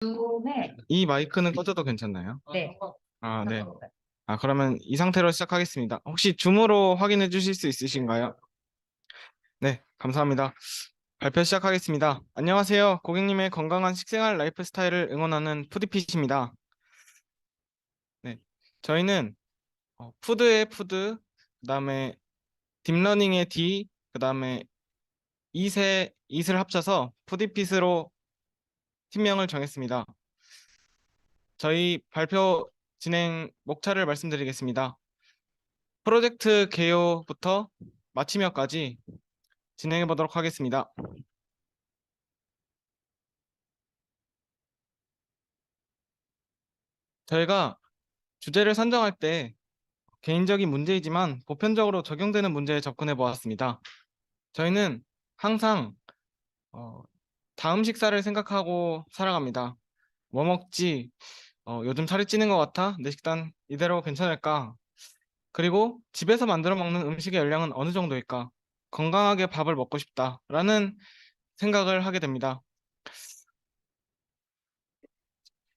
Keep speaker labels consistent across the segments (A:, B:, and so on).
A: 네.
B: 이 마이크는 꺼져도 괜찮나요?
A: 네.
B: 아, 네.
A: 상관없어요.
B: 그러면 이 상태로 시작하겠습니다. 혹시 줌으로 확인해 주실 수 있으신가요? 네, 감사합니다. 발표 시작하겠습니다. 안녕하세요. 고객님의 건강한 식생활 라이프 스타일을 응원하는 푸드핏입니다. 네. 저희는 푸드의 푸드, 그다음에 딥러닝의 D, 그다음에 이을 합쳐서 푸드핏으로 팀명을 정했습니다. 저희 발표 진행 목차를 말씀드리겠습니다. 프로젝트 개요부터 마치며까지 진행해 보도록 하겠습니다. 저희가 주제를 선정할 때 개인적인 문제이지만 보편적으로 적용되는 문제에 접근해 보았습니다. 저희는 항상 어, 다음 식사를 생각하고 살아갑니다. 뭐 먹지? 요즘 살이 찌는 것 같아? 내 식단 이대로 괜찮을까? 그리고 집에서 만들어 먹는 음식의 열량은 어느 정도일까? 건강하게 밥을 먹고 싶다. 라는 생각을 하게 됩니다.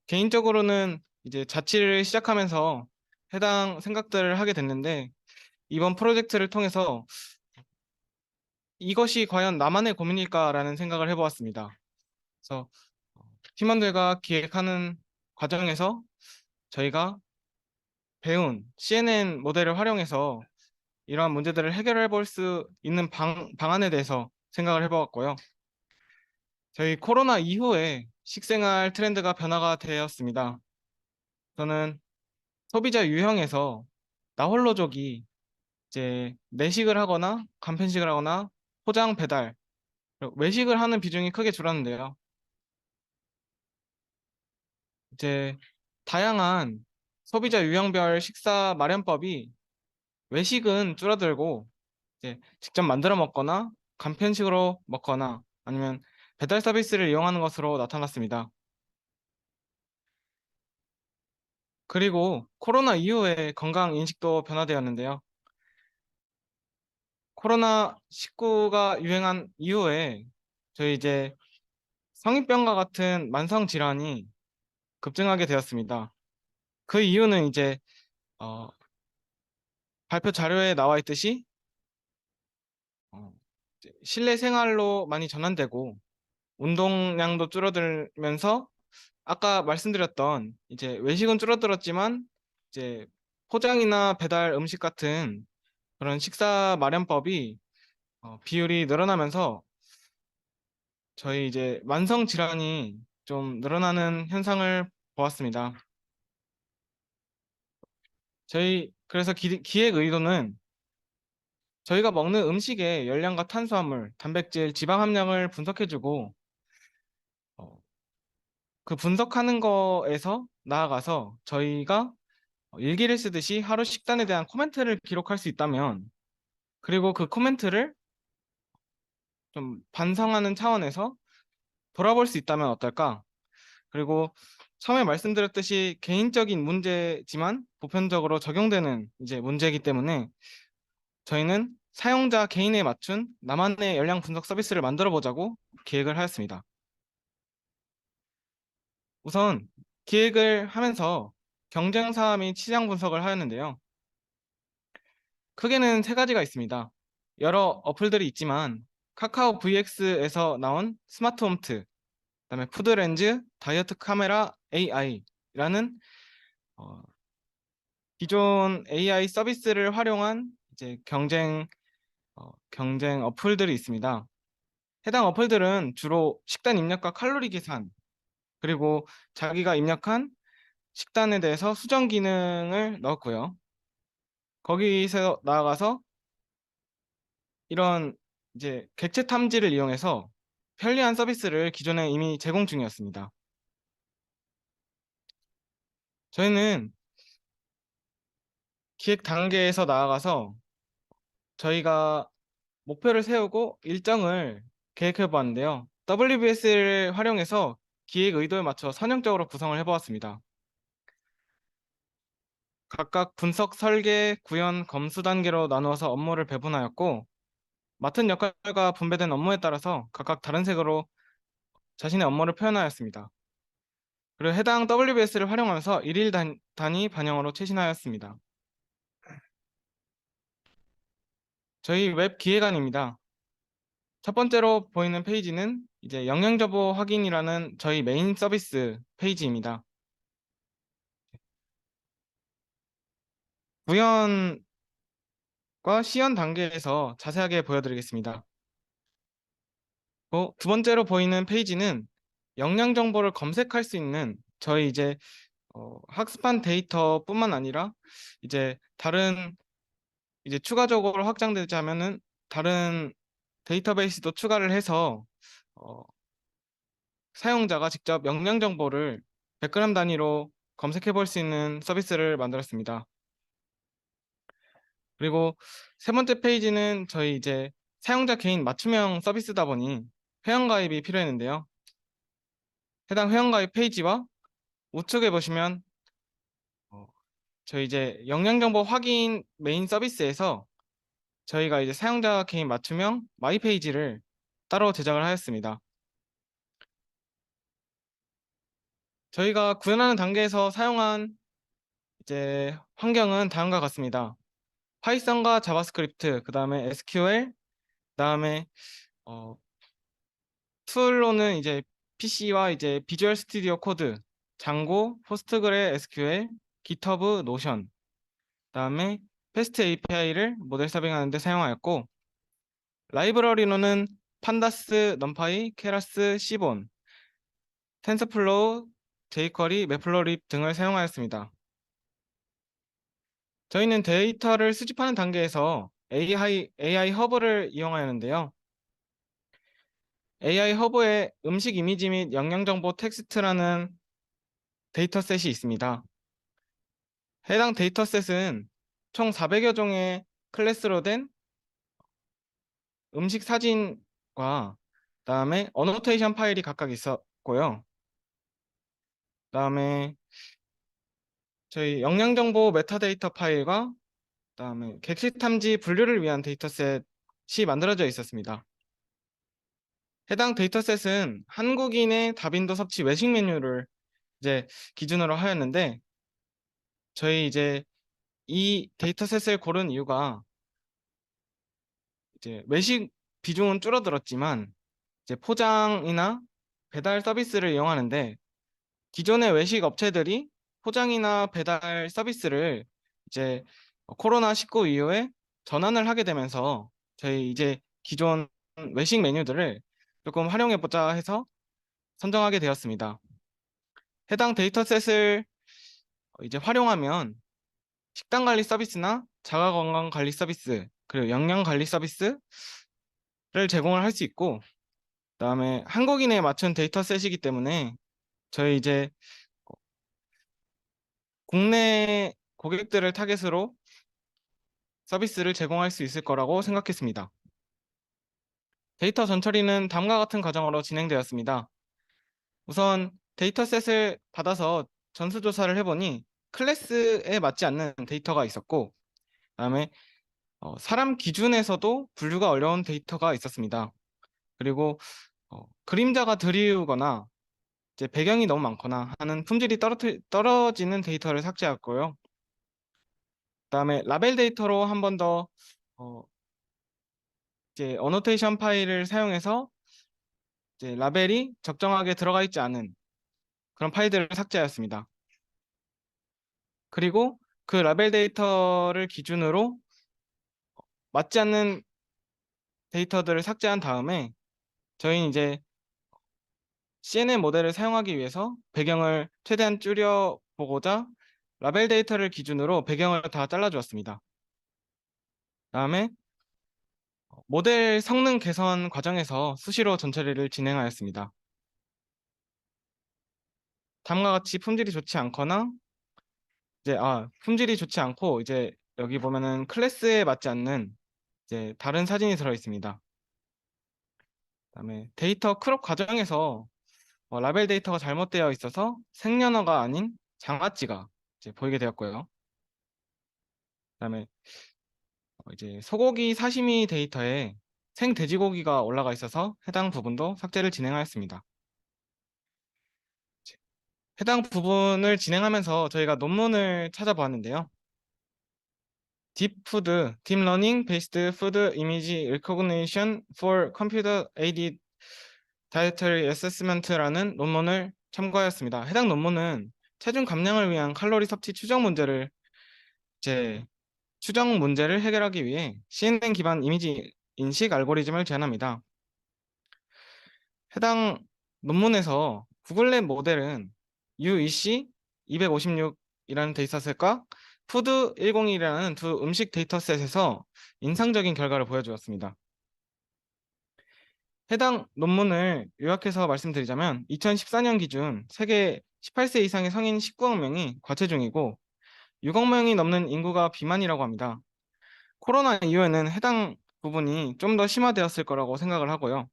B: 개인적으로는 이제 자취를 시작하면서 해당 생각들을 하게 됐는데, 이번 프로젝트를 통해서 이것이 과연 나만의 고민일까라는 생각을 해보았습니다. 그래서 팀원들과 기획하는 과정에서 저희가 배운 CNN 모델을 활용해서 이러한 문제들을 해결해 볼 수 있는 방안에 대해서 생각을 해보았고요. 저희 코로나 이후에 식생활 트렌드가 변화가 되었습니다. 저는 소비자 유형에서 나홀로족이 이제 내식을 하거나 간편식을 하거나 포장 배달, 그리고 외식을 하는 비중이 크게 줄었는데요. 이제 다양한 소비자 유형별 식사 마련법이 외식은 줄어들고 이제 직접 만들어 먹거나 간편식으로 먹거나 아니면 배달 서비스를 이용하는 것으로 나타났습니다. 그리고 코로나 이후에 건강 인식도 변화되었는데요. 코로나19가 유행한 이후에 저희 이제 성인병과 같은 만성 질환이 급증하게 되었습니다. 그 이유는 이제 어, 발표 자료에 나와 있듯이 어, 이제 실내 생활로 많이 전환되고 운동량도 줄어들면서 아까 말씀드렸던 이제 외식은 줄어들었지만 이제 포장이나 배달 음식 같은 그런 식사 마련법이 비율이 늘어나면서 저희 이제 만성 질환이 좀 늘어나는 현상을 보았습니다. 저희 그래서 기획 의도는 저희가 먹는 음식의 열량과 탄수화물, 단백질, 지방 함량을 분석해주고 어, 그 분석하는 거에서 나아가서 저희가 일기를 쓰듯이 하루 식단에 대한 코멘트를 기록할 수 있다면 그리고 그 코멘트를 좀 반성하는 차원에서 돌아볼 수 있다면 어떨까? 그리고 처음에 말씀드렸듯이 개인적인 문제지만 보편적으로 적용되는 이제 문제이기 때문에 저희는 사용자 개인에 맞춘 나만의 열량 분석 서비스를 만들어 보자고 기획을 하였습니다. 우선 기획을 하면서 경쟁사 및 시장 분석을 하였는데요. 크게는 세 가지가 있습니다. 여러 어플들이 있지만 카카오 VX에서 나온 스마트 홈트, 그다음에 푸드렌즈, 다이어트 카메라 AI라는 기존 AI 서비스를 활용한 이제 경쟁 어플들이 있습니다. 해당 어플들은 주로 식단 입력과 칼로리 계산, 그리고 자기가 입력한 식단에 대해서 수정 기능을 넣었고요. 거기서 나아가서 이런 이제 객체 탐지를 이용해서 편리한 서비스를 기존에 이미 제공 중이었습니다. 저희는 기획 단계에서 나아가서 저희가 목표를 세우고 일정을 계획해 보았는데요. WBS를 활용해서 기획 의도에 맞춰 선형적으로 구성을 해보았습니다. 각각 분석, 설계, 구현, 검수 단계로 나누어서 업무를 배분하였고, 맡은 역할과 분배된 업무에 따라서 각각 다른 색으로 자신의 업무를 표현하였습니다. 그리고 해당 WBS를 활용하면서 일일 단위 반영어로 최신하였습니다. 저희 웹 기획안입니다. 첫 번째로 보이는 페이지는 이제 영양정보 확인이라는 저희 메인 서비스 페이지입니다. 구현과 시연 단계에서 자세하게 보여드리겠습니다. 두 번째로 보이는 페이지는 영양 정보를 검색할 수 있는 저희 이제 학습한 데이터뿐만 아니라 이제 다른 이제 추가적으로 확장되자면은 다른 데이터베이스도 추가를 해서 어, 사용자가 직접 영양 정보를 100g 단위로 검색해 볼 수 있는 서비스를 만들었습니다. 그리고 세 번째 페이지는 저희 이제 사용자 개인 맞춤형 서비스다 보니 회원가입이 필요했는데요. 해당 회원가입 페이지와 우측에 보시면 어, 저희 이제 영양정보 확인 메인 서비스에서 저희가 이제 사용자 개인 맞춤형 마이 페이지를 따로 제작을 하였습니다. 저희가 구현하는 단계에서 사용한 이제 환경은 다음과 같습니다. 파이썬과 자바스크립트, 그 다음에 SQL, 그 다음에 어, 툴로는 이제 PC와 이제 비주얼 스튜디오 코드, 장고, 포스트그레 SQL, GitHub, 노션, 그다음에 패스트 API를 모델 서빙하는 데 사용하였고 라이브러리로는 판다스, 넘파이, 케라스, 시본, 텐서플로우, jQuery, 매플로립 등을 사용하였습니다. 저희는 데이터를 수집하는 단계에서 AI 허브를 이용하였는데요. AI 허브에 음식 이미지 및 영양 정보 텍스트라는 데이터셋이 있습니다. 해당 데이터셋은 총 400여 종의 클래스로 된 음식 사진과 그다음에 어노테이션 파일이 각각 있었고요. 그다음에 저희 영양정보 메타데이터 파일과 그다음에 객실 탐지 분류를 위한 데이터셋이 만들어져 있었습니다. 해당 데이터셋은 한국인의 다빈도 섭취 외식 메뉴를 이제 기준으로 하였는데 저희 이제 이 데이터셋을 고른 이유가 이제 외식 비중은 줄어들었지만 이제 포장이나 배달 서비스를 이용하는데 기존의 외식 업체들이 포장이나 배달 서비스를 이제 코로나19 이후에 전환을 하게 되면서 저희 이제 기존 외식 메뉴들을 조금 활용해 보자 해서 선정하게 되었습니다. 해당 데이터셋을 이제 활용하면 식단 관리 서비스나 자가 건강 관리 서비스, 그리고 영양 관리 서비스를 제공을 할 수 있고, 그다음에 한국인에 맞춘 데이터셋이기 때문에 저희 이제 국내 고객들을 타겟으로 서비스를 제공할 수 있을 거라고 생각했습니다. 데이터 전처리는 다음과 같은 과정으로 진행되었습니다. 우선 데이터셋을 받아서 전수조사를 해보니 클래스에 맞지 않는 데이터가 있었고, 그다음에 사람 기준에서도 분류가 어려운 데이터가 있었습니다. 그리고 그림자가 드리우거나 이제 배경이 너무 많거나 하는 품질이 떨어지는 데이터를 삭제했고요. 그다음에 라벨 데이터로 한 번 더 이제 어노테이션 파일을 사용해서 이제 라벨이 적정하게 들어가 있지 않은 그런 파일들을 삭제하였습니다. 그리고 그 라벨 데이터를 기준으로 맞지 않는 데이터들을 삭제한 다음에 저희는 이제 CNN 모델을 사용하기 위해서 배경을 최대한 줄여 보고자 라벨 데이터를 기준으로 배경을 다 잘라 주었습니다. 다음에 모델 성능 개선 과정에서 수시로 전처리를 진행하였습니다. 다음과 같이 품질이 좋지 않거나 이제 품질이 좋지 않고 이제 여기 보면은 클래스에 맞지 않는 이제 다른 사진이 들어 있습니다. 그다음에 데이터 크롭 과정에서 라벨 데이터가 잘못되어 있어서 생년월가 아닌 장아찌가 이제 보이게 되었고요. 그다음에 이제 소고기 사시미 데이터에 생 돼지고기가 올라가 있어서 해당 부분도 삭제를 진행하였습니다. 해당 부분을 진행하면서 저희가 논문을 찾아보았는데요. Deep Food, Deep Learning Based Food Image Recognition for Computer Aided Dietary Assessment라는 논문을 참고하였습니다. 해당 논문은 체중 감량을 위한 칼로리 섭취 이제 추정 문제를 해결하기 위해 CNN 기반 이미지 인식 알고리즘을 제안합니다. 해당 논문에서 구글랩 모델은 UEC 256이라는 데이터셋과 푸드 101이라는 두 음식 데이터셋에서 인상적인 결과를 보여주었습니다. 해당 논문을 요약해서 말씀드리자면 2014년 기준 세계 18세 이상의 성인 19억 명이 과체중이고 6억 명이 넘는 인구가 비만이라고 합니다. 코로나 이후에는 해당 부분이 좀 더 심화되었을 거라고 생각을 하고요.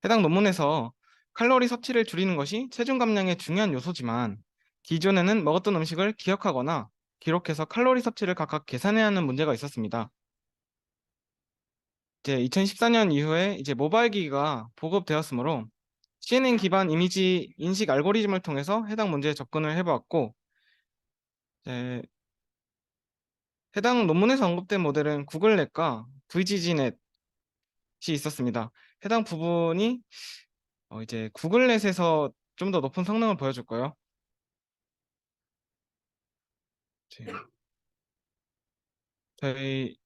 B: 해당 논문에서 칼로리 섭취를 줄이는 것이 체중 감량의 중요한 요소지만 기존에는 먹었던 음식을 기억하거나 기록해서 칼로리 섭취를 각각 계산해야 하는 문제가 있었습니다. 이제 2014년 이후에 이제 모바일 기기가 보급되었으므로 CNN 기반 이미지 인식 알고리즘을 통해서 해당 문제에 접근을 해보았고, 이제 해당 논문에서 언급된 모델은 구글넷과 VGG넷이 있었습니다. 해당 부분이 이제 구글넷에서 좀 더 높은 성능을 보여줄 거예요. 저희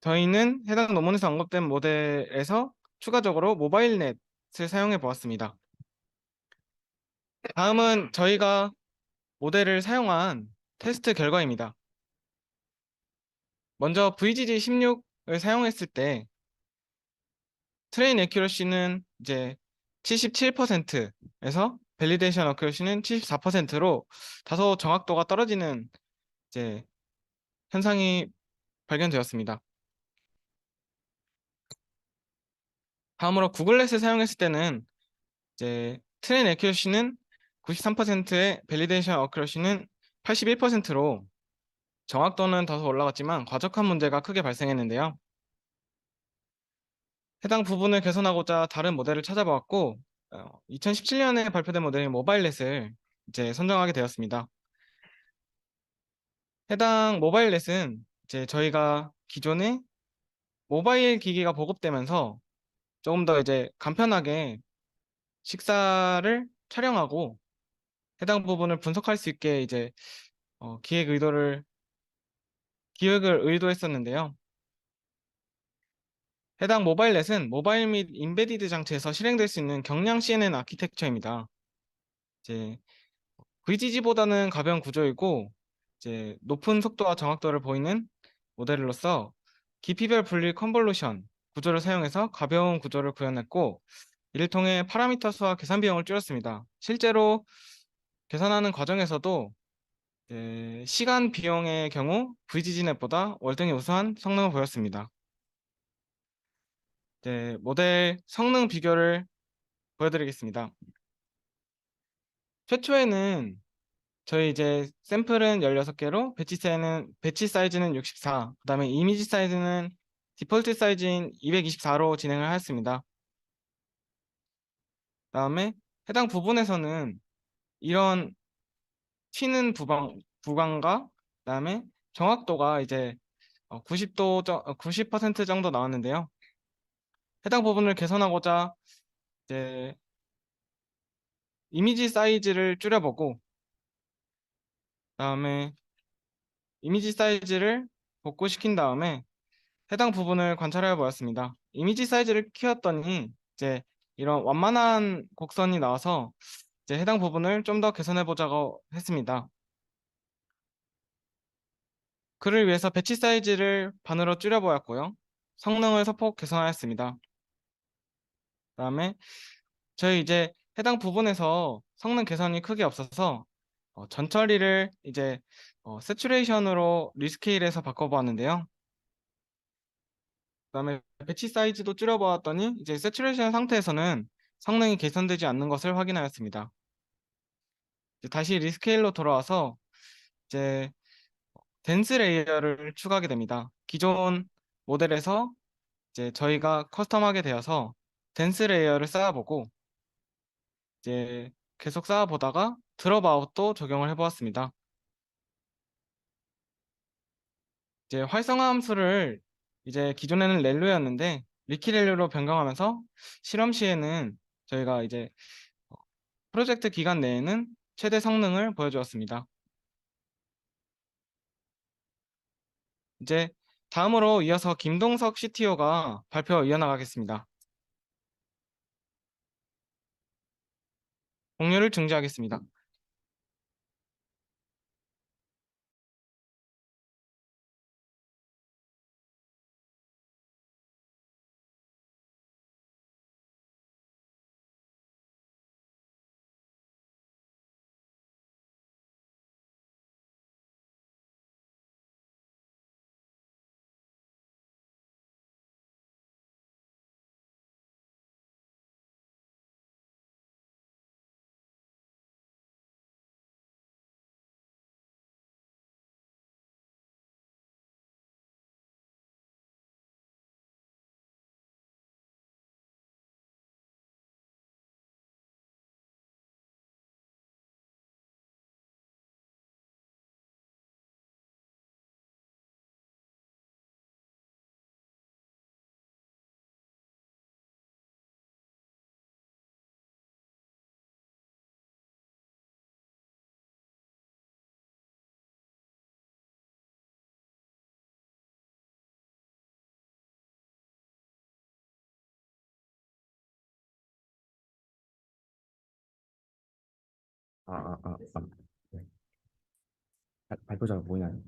B: 저희는 해당 논문에서 언급된 모델에서 추가적으로 모바일 넷을 사용해 보았습니다. 다음은 저희가 모델을 사용한 테스트 결과입니다. 먼저 VGG16을 사용했을 때 트레인 애큐러시는 이제 77%에서 밸리데이션 어큐러시는 74%로 다소 정확도가 떨어지는 이제 현상이 발견되었습니다. 다음으로 구글렛을 사용했을 때는 이제 트레인 애큐러시는 93%의 밸리데이션 어큐러시는 81%로 정확도는 다소 올라갔지만 과적한 문제가 크게 발생했는데요. 해당 부분을 개선하고자 다른 모델을 찾아보았고 2017년에 발표된 모델인 모바일넷을 이제 선정하게 되었습니다. 해당 모바일넷은 이제 저희가 기존에 모바일 기기가 보급되면서 조금 더 이제 간편하게 식사를 촬영하고 해당 부분을 분석할 수 있게 이제 기획을 의도했었는데요. 해당 모바일넷은 모바일 및 인베디드 장치에서 실행될 수 있는 경량 CNN 아키텍처입니다. 이제 VGG보다는 가벼운 구조이고 이제 높은 속도와 정확도를 보이는 모델로서 깊이별 분리 컨볼루션 구조를 사용해서 가벼운 구조를 구현했고 이를 통해 파라미터 수와 계산 비용을 줄였습니다. 실제로 계산하는 과정에서도 시간 비용의 경우 VGG넷보다 월등히 우수한 성능을 보였습니다. 모델 성능 비교를 보여드리겠습니다. 최초에는 저희 이제 샘플은 16개로 배치 사이즈는 64, 그다음에 이미지 사이즈는 디폴트 사이즈인 224로 진행을 하였습니다. 그다음에 해당 부분에서는 이런 튀는 부강과 그다음에 정확도가 이제 90% 정도 나왔는데요. 해당 부분을 개선하고자 이제 이미지 사이즈를 줄여보고 그다음에 이미지 사이즈를 복구시킨 다음에 해당 부분을 관찰해 보았습니다. 이미지 사이즈를 키웠더니 이제 이런 완만한 곡선이 나와서 이제 해당 부분을 좀 더 개선해 보자고 했습니다. 그를 위해서 배치 사이즈를 반으로 줄여 보았고요. 성능을 소폭 개선하였습니다. 그다음에 저희 이제 해당 부분에서 성능 개선이 크게 없어서 전처리를 이제 세츄레이션으로 리스케일해서 바꿔보았는데요. 그다음에 배치 사이즈도 줄여보았더니 이제 세츄레이션 상태에서는 성능이 개선되지 않는 것을 확인하였습니다. 이제 다시 리스케일로 돌아와서 이제 덴스 레이어를 추가하게 됩니다. 기존 모델에서 이제 저희가 커스텀하게 되어서 덴스 레이어를 쌓아보고 이제 계속 쌓아보다가 드롭아웃도 적용을 해보았습니다. 이제 활성화 함수를 이제 기존에는 렐로였는데 리키렐로로 변경하면서 실험 시에는 저희가 이제 프로젝트 기간 내에는 최대 성능을 보여주었습니다. 이제 다음으로 이어서 김동석 CTO가 발표 이어나가겠습니다. 공유를 중지하겠습니다.
A: 네. 발표자가 보이나요?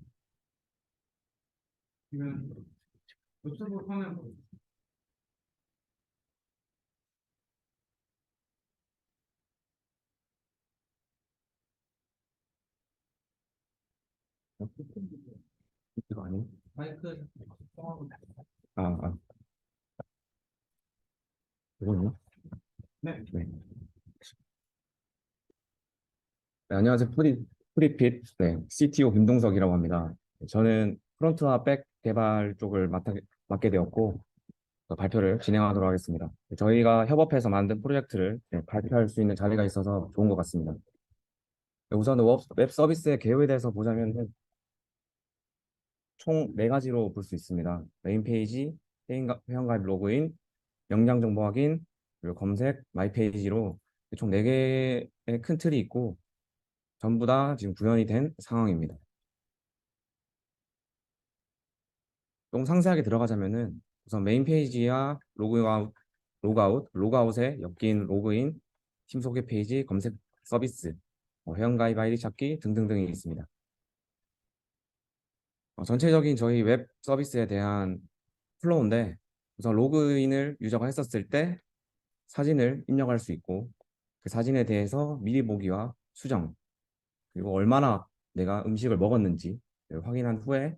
B: 지금 유튜브 화면
A: 이거 아니에요?
B: 마이크
A: 아, 아, 이거요?
B: 네.
A: 네. 네, 안녕하세요. 프리핏, 네, CTO 김동석이라고 합니다. 저는 프론트와 백 개발 쪽을 맡게 되었고, 발표를 진행하도록 하겠습니다. 저희가 협업해서 만든 프로젝트를 발표할 수 있는 자리가 있어서 좋은 것 같습니다. 우선 웹 서비스의 개요에 대해서 보자면 총 네가지로 볼 수 있습니다. 메인 페이지, 회원가입 로그인, 영장 정보 확인, 그리고 검색, 마이 페이지로 총 네개의 큰 틀이 있고 전부 다 지금 구현이 된 상황입니다. 좀 상세하게 들어가자면은 우선 메인 페이지와 로그아웃에 엮인 로그인, 팀 소개 페이지, 검색 서비스, 회원가입 아이디 찾기 등등등이 있습니다. 전체적인 저희 웹 서비스에 대한 플로우인데 우선 로그인을 유저가 했었을 때 사진을 입력할 수 있고 그 사진에 대해서 미리 보기와 수정 그리고 얼마나 내가 음식을 먹었는지 확인한 후에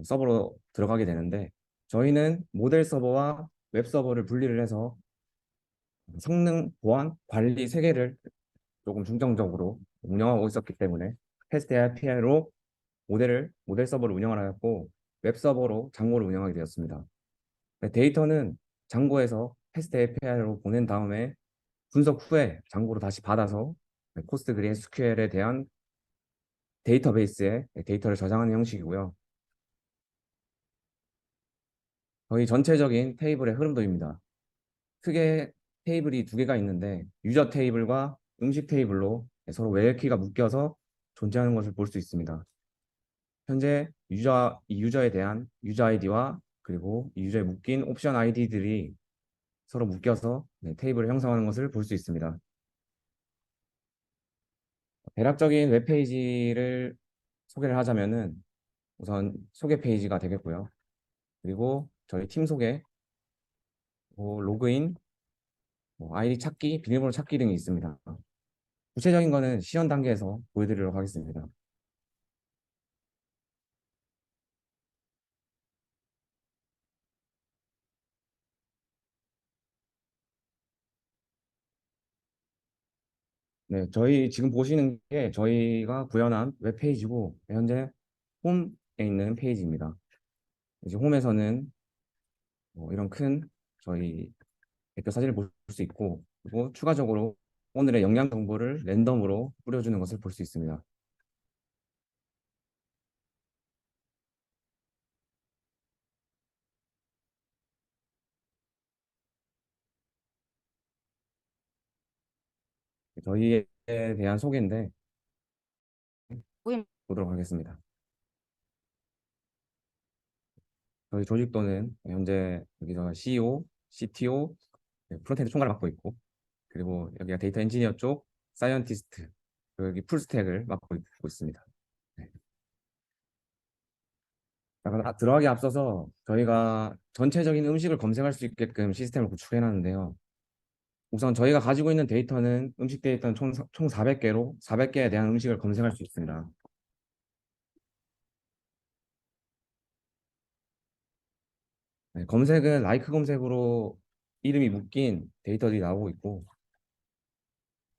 A: 서버로 들어가게 되는데 저희는 모델 서버와 웹 서버를 분리를 해서 성능, 보안, 관리 세 개를 조금 중점적으로 운영하고 있었기 때문에 패스트 API로 모델 서버를 운영하였고 웹 서버로 장고를 운영하게 되었습니다. 데이터는 장고에서 패스트 API로 보낸 다음에 분석 후에 장고로 다시 받아서 포스트그리 SQL에 대한 데이터베이스에 데이터를 저장하는 형식이고요. 저희 전체적인 테이블의 흐름도입니다. 크게 테이블이 두 개가 있는데 유저 테이블과 음식 테이블로 서로 외래키가 묶여서 존재하는 것을 볼 수 있습니다. 현재 이 유저에 대한 유저 아이디와 그리고 이 유저에 묶인 옵션 아이디들이 서로 묶여서 테이블을 형성하는 것을 볼 수 있습니다. 대략적인 웹페이지를 소개를 하자면은 우선 소개 페이지가 되겠고요. 그리고 저희 팀 소개, 로그인, 아이디 찾기, 비밀번호 찾기 등이 있습니다. 구체적인 거는 시연 단계에서 보여드리도록 하겠습니다. 네, 저희 지금 보시는 게 저희가 구현한 웹페이지고 현재 홈에 있는 페이지입니다. 이제 홈에서는 이런 큰 저희 대표 사진을 볼 수 있고 그리고 추가적으로 오늘의 영양 정보를 랜덤으로 뿌려주는 것을 볼 수 있습니다. 저희에 대한 소개인데 보도록 하겠습니다. 저희 조직도는 현재 여기서 CEO, CTO, 프론트엔드 총괄을 맡고 있고, 그리고 여기가 데이터 엔지니어 쪽, 사이언티스트, 그리고 여기 풀스택을 맡고 있습니다. 네. 잠깐 들어가기 앞서서 저희가 전체적인 음식을 검색할 수 있게끔 시스템을 구축해 놨는데요. 우선 저희가 가지고 있는 데이터는 음식 데이터는 총 400개로 400개에 대한 음식을 검색할 수 있습니다. 네, 검색은 라이크 검색으로 이름이 묶인 데이터들이 나오고 있고,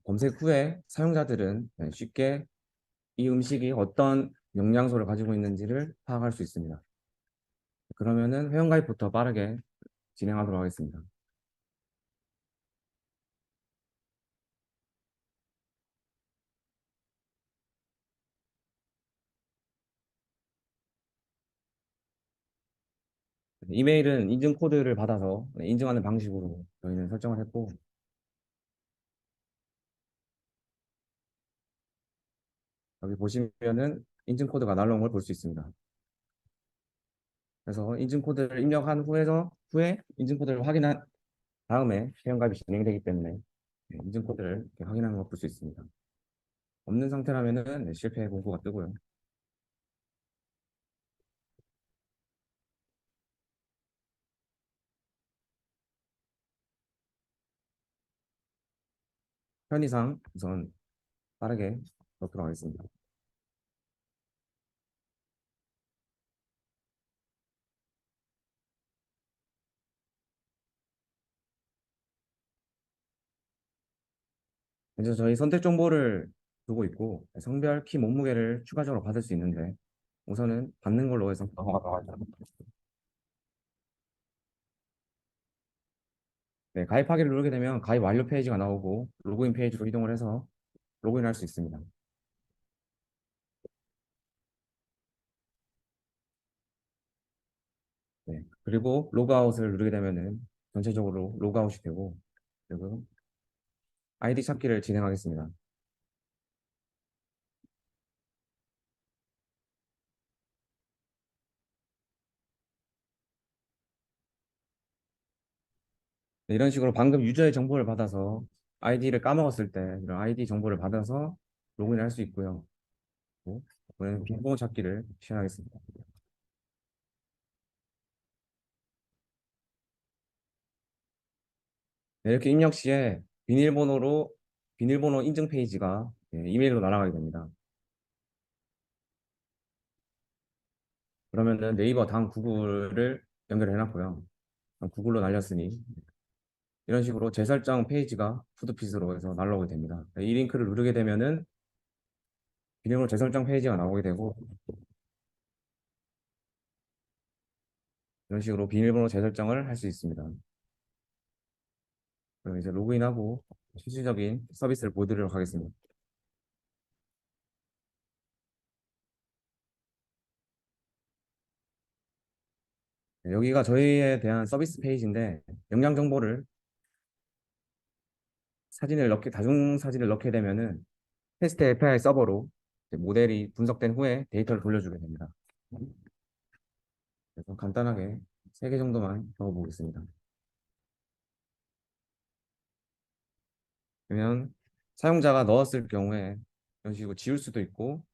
A: 검색 후에 사용자들은 쉽게 이 음식이 어떤 영양소를 가지고 있는지를 파악할 수 있습니다. 그러면은 회원가입부터 빠르게 진행하도록 하겠습니다. 이메일은 인증 코드를 받아서 인증하는 방식으로 저희는 설정을 했고, 여기 보시면은 인증 코드가 날라온 걸 볼 수 있습니다. 그래서 인증 코드를 입력한 후에 인증 코드를 확인한 다음에 회원가입이 진행되기 때문에 인증 코드를 이렇게 확인하는 걸 볼 수 있습니다. 없는 상태라면은 실패 문구가 뜨고요. 편의상 우선 빠르게 넣도록 하겠습니다. 이제 저희 선택 정보를 두고 있고 성별, 키, 몸무게를 추가적으로 받을 수 있는데 우선은 받는 걸로 해서 넘어가도록 하죠. 네, 가입하기를 누르게 되면 가입 완료 페이지가 나오고 로그인 페이지로 이동을 해서 로그인할 수 있습니다. 네, 그리고 로그아웃을 누르게 되면은 전체적으로 로그아웃이 되고 그리고 아이디 찾기를 진행하겠습니다. 네, 이런 식으로 방금 유저의 정보를 받아서 아이디를 까먹었을 때 이런 아이디 정보를 받아서 로그인을 할 수 있고요. 이번에는 비밀번호 찾기를 시작하겠습니다. 네, 이렇게 입력 시에 비밀번호 인증 페이지가 이메일로 날아가게 됩니다. 그러면은 네이버 다음 구글을 연결해 놨고요. 구글로 날렸으니 이런 식으로 재설정 페이지가 푸드핏으로 해서 날라오게 됩니다. 이 링크를 누르게 되면은 비밀번호 재설정 페이지가 나오게 되고 이런 식으로 비밀번호 재설정을 할 수 있습니다. 그럼 이제 로그인하고 실질적인 서비스를 보여드리도록 하겠습니다. 네, 여기가 저희에 대한 서비스 페이지인데 영양 정보를 다중 사진을 넣게 되면은 테스트 API 서버로 이제 모델이 분석된 후에 데이터를 돌려주게 됩니다. 그래서 간단하게 3개 정도만 적어보겠습니다. 그러면 사용자가 넣었을 경우에 이런 식으로 지울 수도 있고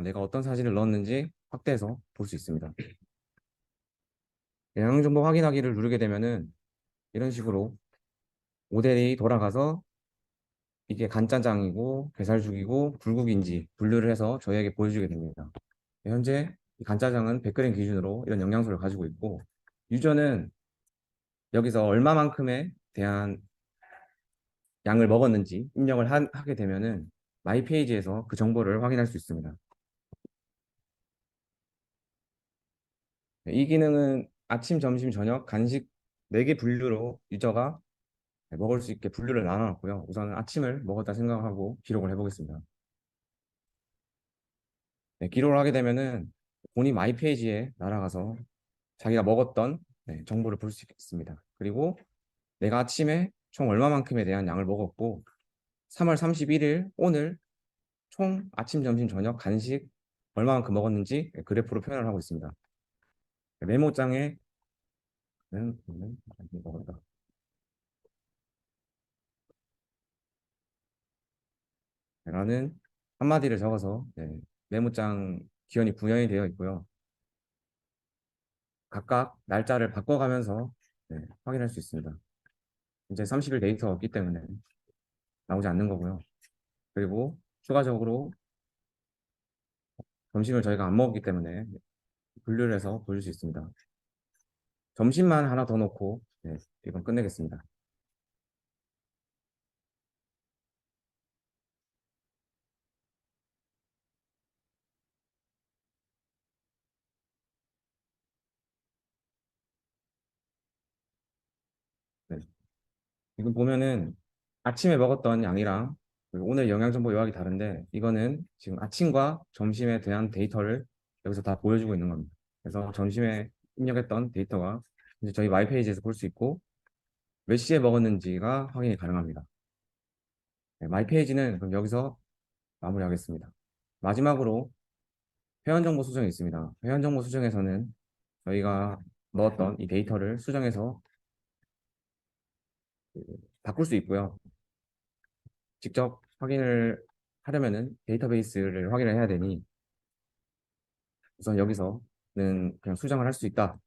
A: 내가 어떤 사진을 넣었는지 확대해서 볼 수 있습니다. 영양 정보 확인하기를 누르게 되면은 이런 식으로 모델이 돌아가서 이게 간짜장이고 게살죽이고 불국인지 분류를 해서 저희에게 보여주게 됩니다. 현재 이 간짜장은 100g 기준으로 이런 영양소를 가지고 있고 유저는 여기서 얼마만큼에 대한 양을 먹었는지 입력을 하게 되면은 마이 페이지에서 그 정보를 확인할 수 있습니다. 이 기능은 아침, 점심, 저녁 간식 4개 분류로 유저가 먹을 수 있게 분류를 나눠놨고요. 우선 아침을 먹었다 생각하고 기록을 해보겠습니다. 네, 기록을 하게 되면은 본인 마이 페이지에 날아가서 자기가 먹었던 정보를 볼 수 있습니다. 그리고 내가 아침에 총 얼마만큼에 대한 양을 먹었고 3월 31일 오늘 총 아침, 점심, 저녁 간식 얼마만큼 먹었는지 그래프로 표현을 하고 있습니다. 메모장에는 먹었다. 라는 한마디를 적어서 메모장 기현이 구현이 되어 있고요. 각각 날짜를 바꿔가면서 확인할 수 있습니다. 이제 30일 데이터가 없기 때문에 나오지 않는 거고요. 그리고 추가적으로 점심을 저희가 안 먹었기 때문에 분류를 해서 보여줄 수 있습니다. 점심만 하나 더 넣고 이건 끝내겠습니다. 네. 지금 보면은 아침에 먹었던 양이랑 그리고 오늘 영양정보 요약이 다른데 이거는 지금 아침과 점심에 대한 데이터를 여기서 다 보여주고 있는 겁니다. 그래서 점심에 입력했던 데이터가 이제 저희 마이 페이지에서 볼 수 있고 몇 시에 먹었는지가 확인이 가능합니다. 마이 페이지는 그럼 여기서 마무리하겠습니다. 마지막으로 회원정보 수정이 있습니다. 회원정보 수정에서는 저희가 넣었던 이 데이터를 수정해서 바꿀 수 있고요. 직접 확인을 하려면은 데이터베이스를 확인을 해야 되니 우선 여기서는 그냥 수정을 할 수 있다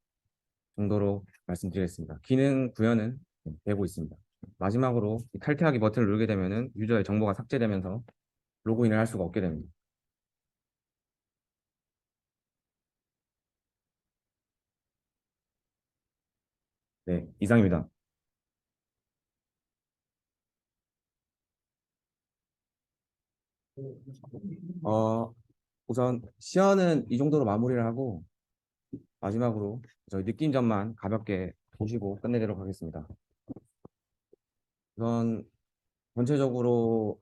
A: 정도로 말씀드리겠습니다. 기능 구현은 되고 있습니다. 마지막으로 이 탈퇴하기 버튼을 누르게 되면은 유저의 정보가 삭제되면서 로그인을 할 수가 없게 됩니다. 네, 이상입니다. 어, 우선 시연은 이 정도로 마무리를 하고 마지막으로 저희 느낀 점만 가볍게 보시고 끝내도록 하겠습니다. 우선 전체적으로